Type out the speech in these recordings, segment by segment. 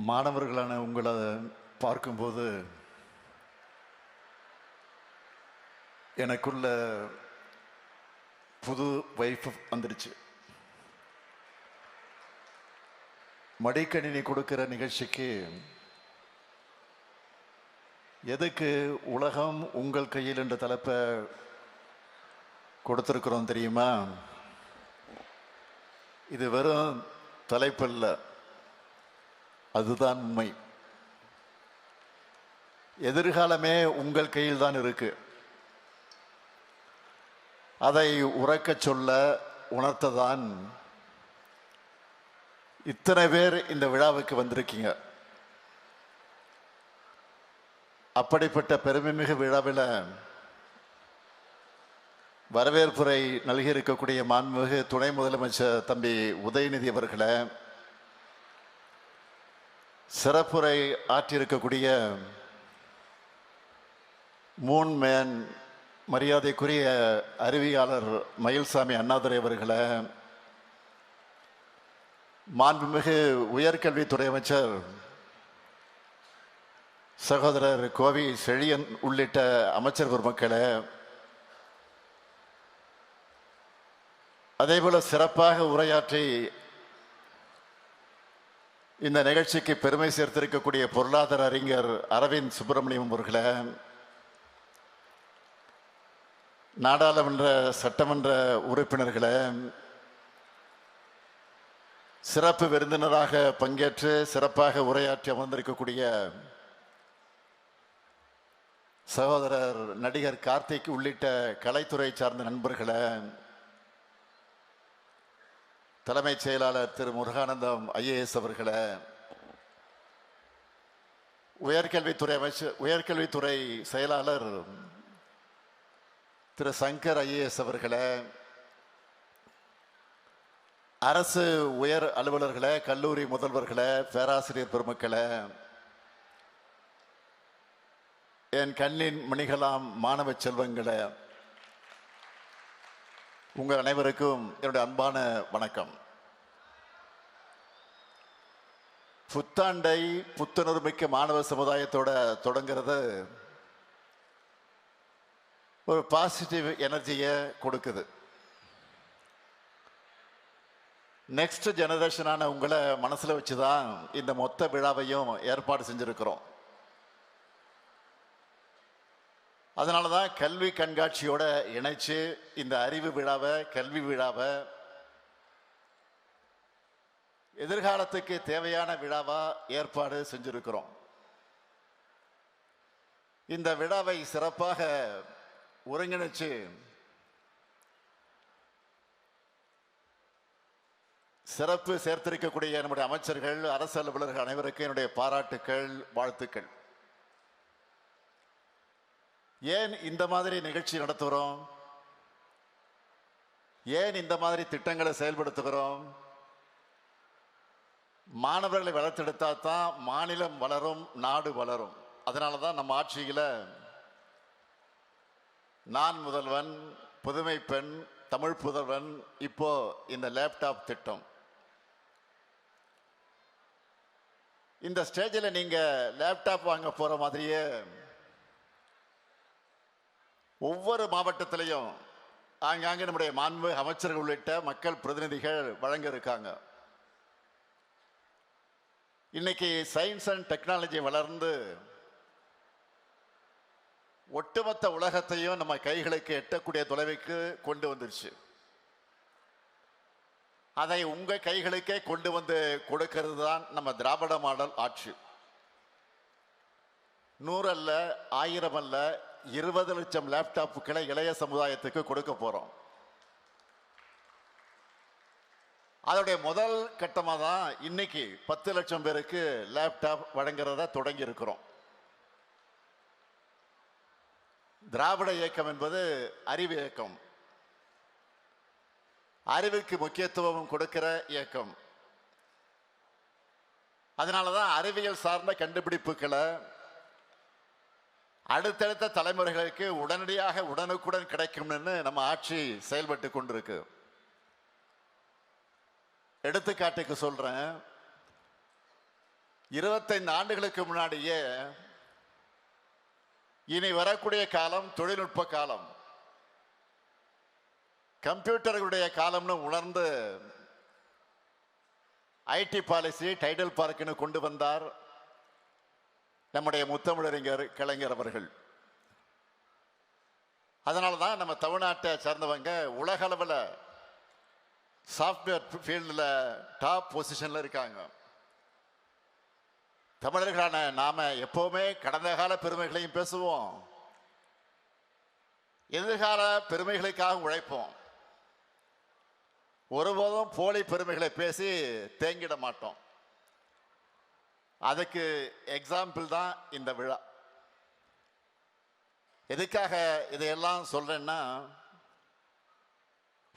மாணவர்களான உங்களை பார்க்கும்போது எனக்குள்ள புது வைஃப் வந்துடுச்சு. மடிக்கணினி கொடுக்கிற நிகழ்ச்சிக்கு எதுக்கு உலகம் உங்கள் கையில் என்ற தலைப்பை கொடுத்துருக்குறோம் தெரியுமா? இது வெறும் தலைப்பல்ல, அதுதான் உண்மை. எதிர்காலமே உங்கள் கையில் தான் இருக்கு. அதை உறக்க சொல்ல உணர்த்ததான் இத்தனை பேர் இந்த விழாவுக்கு வந்திருக்கீங்க. அப்படிப்பட்ட பெருமைமிகு விழாவில் வரவேற்புரை நல்கியிருக்கக்கூடிய மாண்புமிகு துணை முதலமைச்சர் தம்பி உதயநிதி அவர்களை, சிறப்புரை ஆற்றியிருக்கக்கூடிய மூன்மேன் மரியாதைக்குரிய அறிவியாளர் மயில்சாமி அண்ணாதுரை அவர்களை, மாண்புமிகு உயர்கல்வித்துறை அமைச்சர் சகோதரர் கோவி செழியன் உள்ளிட்ட அமைச்சர் பெருமக்களை, அதேபோல சிறப்பாக உரையாற்றி இந்த நிகழ்ச்சிக்கு பெருமை சேர்த்திருக்கக்கூடிய பொருளாதார அறிஞர் அரவிந்த் சுப்பிரமணியம் அவர்களை, நாடாளுமன்ற சட்டமன்ற உறுப்பினர்களை, சிறப்பு விருந்தினராக பங்கேற்று சிறப்பாக உரையாற்றி அமர்ந்திருக்கக்கூடிய சகோதரர் நடிகர் கார்த்திக் உள்ளிட்ட கலைத்துறை சார்ந்த நண்பர்களை, தலைமைச் செயலாளர் திரு முருகானந்தம் ஐஏஎஸ் அவர்களை, உயர்கல்வித்துறை செயலாளர் திரு சங்கர் ஐஏஎஸ் அவர்களை, அரசு உயர் அலுவலர்களை, கல்லூரி முதல்வர்களை, பேராசிரியர் பெருமக்களை, என் கண்ணின் மணிகளாம் மாணவ செல்வங்களை, உங்கள் அனைவருக்கும் என்னுடைய அன்பான வணக்கம். புத்தாண்டை புத்துணர்மிக்க மாணவ சமுதாயத்தோட தொடங்கிறது ஒரு பாசிட்டிவ் எனர்ஜியை கொடுக்குது. நெக்ஸ்ட் ஜெனரேஷனான உங்களை மனசுல வச்சுதான் இந்த மொத்த விழாவையும் ஏற்பாடு செஞ்சிருக்கிறோம். அதனாலதான் கல்வி கண்காட்சியோட இணைச்சு இந்த அறிவு விழாவை, கல்வி விழாவை எதிர்காலத்துக்கு தேவையான விழாவா ஏற்பாடு செஞ்சிருக்கிறோம். இந்த விழாவை சிறப்பாக ஒருங்கிணைச்சு சிறப்பு சேர்த்திருக்கக்கூடிய நம்முடைய அமைச்சர்கள், அரசு அலுவலர்கள் அனைவருக்கும் என்னுடைய பாராட்டுக்கள், வாழ்த்துக்கள். ஏன் இந்த மாதிரி நிகழ்ச்சி நடத்துகிறோம்? ஏன் இந்த மாதிரி திட்டங்களை செயல்படுத்துகிறோம்? மாணவர்களை வளர்த்தெடுத்தா தான் மாநிலம் வளரும், நாடு வளரும். அதனாலதான் நம்ம ஆட்சியில நான் முதல்வன், புதுமை பெண், தமிழ் புதல்வன், இப்போ இந்த லேப்டாப் திட்டம். இந்த ஸ்டேஜில் நீங்க லேப்டாப் வாங்க போற மாதிரியே ஒவ்வொரு மாவட்டத்திலையும் ஆங்காங்கே நம்முடைய மாண்பு அமைச்சர்கள் உள்ளிட்ட மக்கள் பிரதிநிதிகள் வழங்க இருக்காங்க. இன்னைக்கு சயின்ஸ் அண்ட் டெக்னாலஜி வளர்ந்து ஒட்டுமொத்த உலகத்தையும் நம்ம கைகளுக்கு எட்டக்கூடிய தொலைவுக்கு கொண்டு வந்துருச்சு. அதை உங்க கைகளுக்கே கொண்டு வந்து கொடுக்கிறது தான் நம்ம திராவிட மாடல் ஆட்சி. 100 அல்ல, 1000 அல்ல, 20 லட்சம் லேப்டாப்புகளை இளைய சமுதாயத்துக்கு கொடுக்க போறோம். அதோடைய முதல் கட்டமாக தான் இன்னைக்கு 10 லட்சம் பேருக்கு லேப்டாப் வழங்குறத தொடங்கி இருக்கிறோம். திராவிட இயக்கம் என்பது அறிவு இயக்கம், அறிவுக்கு முக்கியத்துவம் கொடுக்கிற இயக்கம். அதனாலதான் அறிவியல் சார்ந்த கண்டுபிடிப்புகளை அடுத்தடுத்த தலைமுறைகளுக்கு உடனடியாக உடனுக்குடன் கிடைக்கும்னு நம்ம ஆட்சி செயல்பட்டு கொண்டிருக்கு. எடுத்துக்காட்டுக்கு சொல்றேன், 25 ஆண்டுகளுக்கு முன்னாடியே இனி வரக்கூடிய காலம் தொழில்நுட்ப காலம், கம்ப்யூட்டர்களுடைய காலம்னு உணர்ந்து ஐடி பாலிசி டைட்டில் பார்க்குன்னு கொண்டு வந்தார் நம்முடைய முத்தமிழறிஞர் கலைஞர் அவர்கள். அதனால தான் நம்ம தமிழ்நாட்டை சேர்ந்தவங்க உலக அளவில் சாஃப்ட்வேர் ஃபீல்டில் டாப் பொசிஷனில் இருக்காங்க. தமிழர்களான நாம எப்பவுமே கடந்த கால பெருமைகளையும் பேசுவோம், எதிர்கால பெருமைகளுக்காக உழைப்போம். ஒருபோதும் போலி பெருமைகளை பேசி தேங்கிட மாட்டோம். அதுக்கு எக்ஸாம்பிள் தான் இந்த விழா. எதுக்காக இதையெல்லாம் சொல்றேன்னா,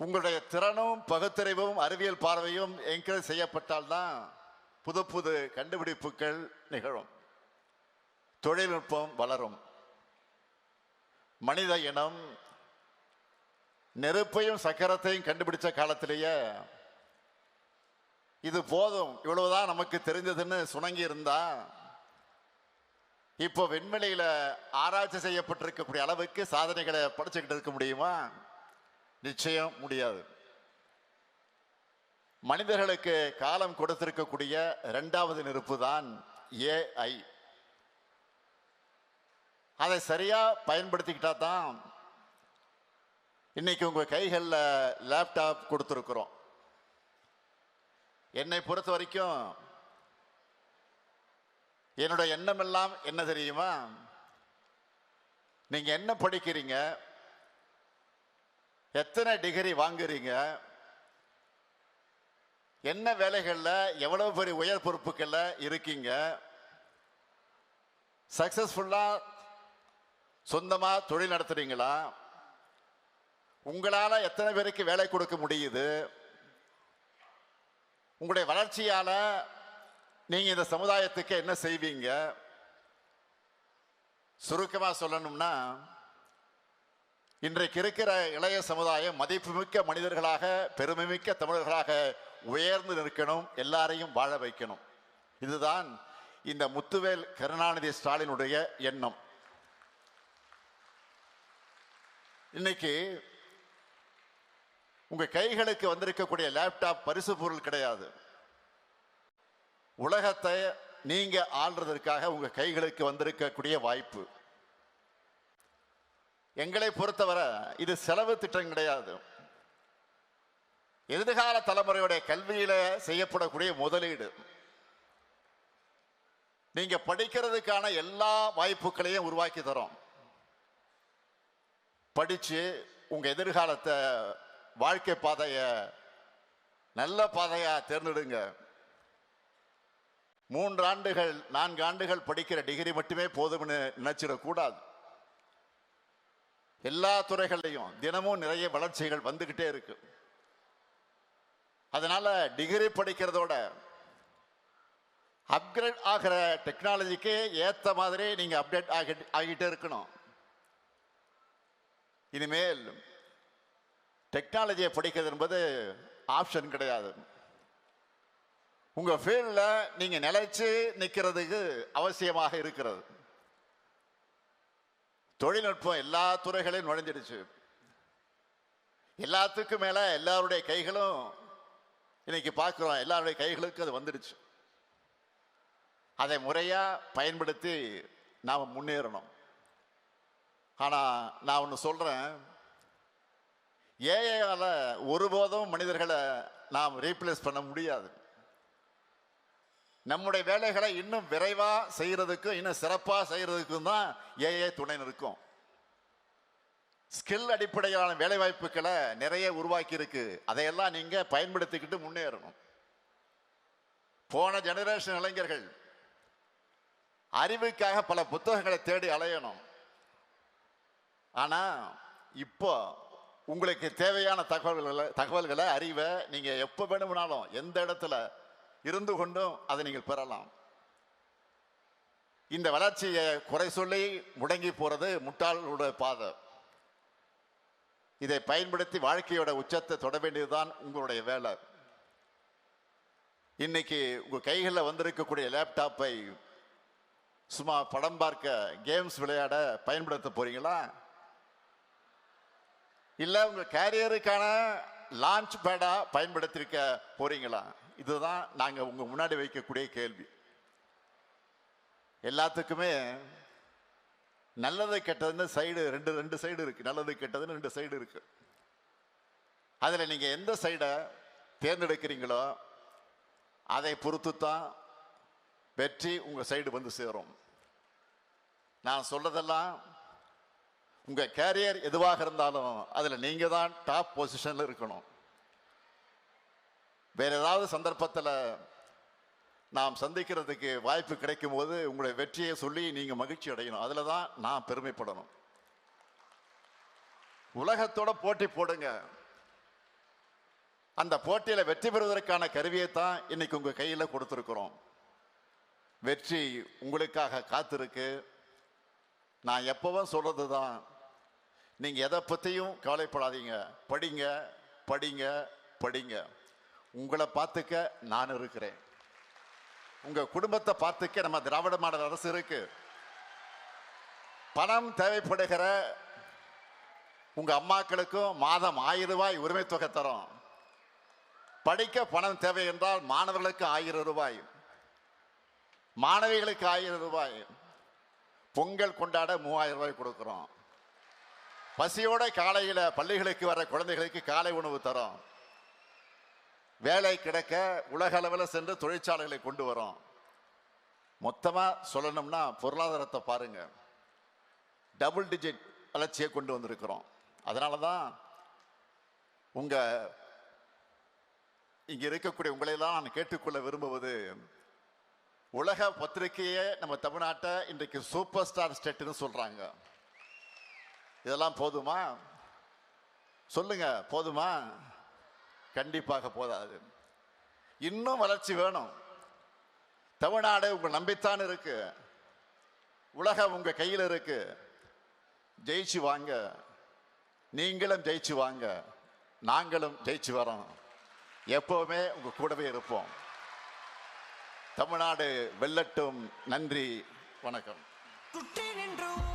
உங்களுடைய திறனும் பகுத்தறிவும் அறிவியல் பார்வையும் என்கரேஜ் செய்யப்பட்டால்தான் புது புது கண்டுபிடிப்புகள் நிகழும், தொழில்நுட்பம் வளரும். மனித இனம் நெருப்பையும் சக்கரத்தையும் கண்டுபிடிச்ச காலத்திலேயே இது போதும், இவ்வளவுதான் நமக்கு தெரிஞ்சதுன்னு சுணங்கி இருந்தா, இப்போ விண்வெளியில ஆராய்ச்சி செய்யப்பட்டிருக்கக்கூடிய அளவுக்கு சாதனைகளை படைச்சுக்கிட்டு இருக்க முடியுமா? நிச்சயம் முடியாது. மனிதர்களுக்கு காலம் கொடுத்திருக்கக்கூடிய இரண்டாவது நெருப்பு தான் ஏஐ. அதை சரியா பயன்படுத்திக்கிட்டா தான் இன்னைக்கு உங்க கைகளில் லேப்டாப் கொடுத்துருக்குறோம். என்னை பொறுத்த வரைக்கும் என்னோட எண்ணம் எல்லாம் என்ன தெரியுமா? நீங்க என்ன படிக்கிறீங்க, எத்தனை டிகிரி வாங்குறீங்க, என்ன வேலைகளில் எவ்வளவு பெரிய உயர் பொறுப்புகள்ல இருக்கீங்க, சக்சஸ்ஃபுல்லா சொந்தமா தொழில் நடத்துறீங்களா, உங்களால எத்தனை பேருக்கு வேலை கொடுக்க முடியுது, உங்களுடைய வளர்ச்சியால நீங்க இந்த சமுதாயத்துக்கு என்ன செய்வீங்க. சுருக்கமா சொல்லணும்னா, இன்றைக்கு இருக்கிற இளைய சமுதாயம் மதிப்புமிக்க மனிதர்களாக, பெருமைமிக்க தமிழர்களாக உயர்ந்து நிற்கணும், எல்லாரையும் வாழ வைக்கணும். இதுதான் இந்த முத்துவேல் கருணாநிதி ஸ்டாலினுடைய எண்ணம். இன்னைக்கு உங்க கைகளுக்கு வந்திருக்கக்கூடிய லேப்டாப் பரிசு பொருள் கிடையாது. உலகத்தை நீங்க ஆள்றதற்காக உங்க கைகளுக்கு வந்திருக்கக்கூடிய வாய்ப்பு. எங்களை பொறுத்தவரை இது செலவு திட்டம் கிடையாது. எதிர்கால தலைமுறையுடைய கல்வியில செய்யப்படக்கூடிய முதலீடு. நீங்க படிக்கிறதுக்கான எல்லா வாய்ப்புகளையும் உருவாக்கி தரோம். படிச்சு உங்க எதிர்காலத்தை, வாழ்க்கை பாதைய நல்ல பாதையா தேர்ந்தெடுங்க. 3 ஆண்டுகள் 4 ஆண்டுகள் படிக்கிற டிகிரி மட்டுமே போதும்னு நினைச்சிடக்கூடாது. எல்லா துறைகள்லையும் தினமும் நிறைய வளர்ச்சிகள் வந்துகிட்டே இருக்கு. அதனால டிகிரி படிக்கிறதோட அப்கிரேட் ஆகிற டெக்னாலஜிக்கு ஏத்த மாதிரி நீங்க அப்டேட் ஆகிட்டே இருக்கணும். இனிமேல் டெக்னாலஜியை படிக்கிறது என்பது ஆப்ஷன் கிடையாது. உங்க ஃபீல்ட்ல நீங்க நிலைச்சு நிற்கிறதுக்கு அவசியமாக இருக்கிறது. தொழில்நுட்பம் எல்லா துறைகளையும் நுழைஞ்சிடுச்சு. எல்லாத்துக்கும் மேல எல்லாருடைய கைகளும் இன்னைக்கு பார்க்கிறோம், எல்லாருடைய கைகளுக்கு அது வந்துடுச்சு. அதை முறையா பயன்படுத்தி நாம் முன்னேறணும். ஆனா நான் ஒன்று சொல்றேன், ஏஐயால ஒருபோதும் மனிதர்களை நாம் ரீப்ளேஸ் பண்ண முடியாது. நம்முடைய வேலைகளை இன்னும் விரைவா செய்யறதுக்கும் இன்னும் சிறப்பா செய்யறதுக்கும் தான் ஏஐ துணை நிற்கும். ஸ்கில் அடிப்படையிலான வேலை வாய்ப்புகளை நிறைய உருவாக்கி இருக்கு. அதையெல்லாம் நீங்க பயன்படுத்திக்கிட்டு முன்னேறணும். போன ஜெனரேஷன் இளைஞர்கள் அறிவுக்காக பல புத்தகங்களை தேடி அலையணும். ஆனா இப்போ உங்களுக்கு தேவையான தகவல்களை அறிவை நீங்க எப்ப வேணும்னாலும் எந்த இடத்துல இருந்து கொண்டும் அதை நீங்கள் பெறலாம். இந்த வளர்ச்சியை குறை சொல்லி முடங்கி போறது முட்டாளோட பாதை. இதை பயன்படுத்தி வாழ்க்கையோட உச்சத்தை தொட வேண்டியதுதான் உங்களுடைய வேலை. இன்னைக்கு உங்க கைகளில் வந்திருக்கக்கூடிய லேப்டாப்பை சும்மா படம் பார்க்க, கேம்ஸ் விளையாட பயன்படுத்த போறீங்களா? இல்ல உங்க கேரியருக்கான லான்ச் பேடா பயன்படுத்திருக்க போறீங்களா? இதுதான் நாங்க உங்க முன்னாடி வைக்கக்கூடிய கேள்வி. எல்லாத்துக்குமே நல்லது கெட்டதுன்னு சைடு ரெண்டு சைடு இருக்கு. நல்லது கெட்டதுன்னு 2 சைடு இருக்கு. அதுல நீங்க எந்த சைடை தேர்ந்தெடுக்கிறீங்களோ அதை பொறுத்து தான் வெற்றி உங்க சைடு வந்து சேரும். நான் சொல்றதெல்லாம் உங்க கேரியர் எதுவாக இருந்தாலும் அதுல நீங்க தான் டாப் பொசிஷன்ல இருக்கணும். வேற ஏதாவது சந்தர்ப்பத்தில் நாம் சந்திக்கிறதுக்கு வாய்ப்பு கிடைக்கும் போது உங்களுடைய வெற்றியை சொல்லி நீங்க மகிழ்ச்சி அடையணும். அதுல தான் நான் பெருமைப்படணும். உலகத்தோட போட்டி போடுங்க. அந்த போட்டியில வெற்றி பெறுவதற்கான கருவியை தான் இன்னைக்கு உங்க கையில கொடுத்திருக்கிறோம். வெற்றி உங்களுக்காக காத்திருக்கு. நான் எப்பவும் சொல்றது தான், நீங்க எதை பத்தியும் கவலைப்படாதீங்க. படிங்க படிங்க படிங்க. உங்களை பார்த்துக்க நான் இருக்கிறேன். உங்க குடும்பத்தை பார்த்துக்க நம்ம திராவிட மாடல் அரசு இருக்கு. பணம் தேவைப்படுகிற உங்க அம்மாக்களுக்கும் மாதம் 1000 ரூபாய் உரிமை தொகை தரோம். படிக்க பணம் தேவை என்றால் மாணவர்களுக்கு 1000 ரூபாய், மாணவிகளுக்கு 1000 ரூபாய், பொங்கல் கொண்டாட 3000 ரூபாய் கொடுக்கிறோம். பசியோட காலையில பள்ளிகளுக்கு வர குழந்தைகளுக்கு காலை உணவு தரோம். வேலை கிடைக்க உலக அளவில் சென்று தொழிற்சாலைகளை கொண்டு வரோம். மொத்தமா சொல்லணும்னா பொருளாதாரத்தை பாருங்க, டபுள் டிஜிட் வளர்ச்சியை கொண்டு வந்திருக்கிறோம். அதனாலதான் உங்க இங்க இருக்கக்கூடிய உங்களையெல்லாம் நான் கேட்டுக்கொள்ள விரும்புவது, உலக பத்திரிகையே நம்ம தமிழ்நாட்டை இன்றைக்கு சூப்பர் ஸ்டார் ஸ்டேட்னு சொல்றாங்க. இதெல்லாம் போதுமா? சொல்லுங்க, போதுமா? கண்டிப்பாக போதாது. இன்னும் வளர்ச்சி வேணும். தமிழ்நாடு உங்க நம்பித்தான் இருக்கு. உலகம் உங்க கையில் இருக்கு. ஜெயிச்சு வாங்க. நீங்களும் ஜெயிச்சு வாங்க. நாங்களும் ஜெயிச்சு வரோம். எப்பவுமே உங்க கூடவே இருப்போம். தமிழ்நாடு வெல்லட்டும். நன்றி, வணக்கம்.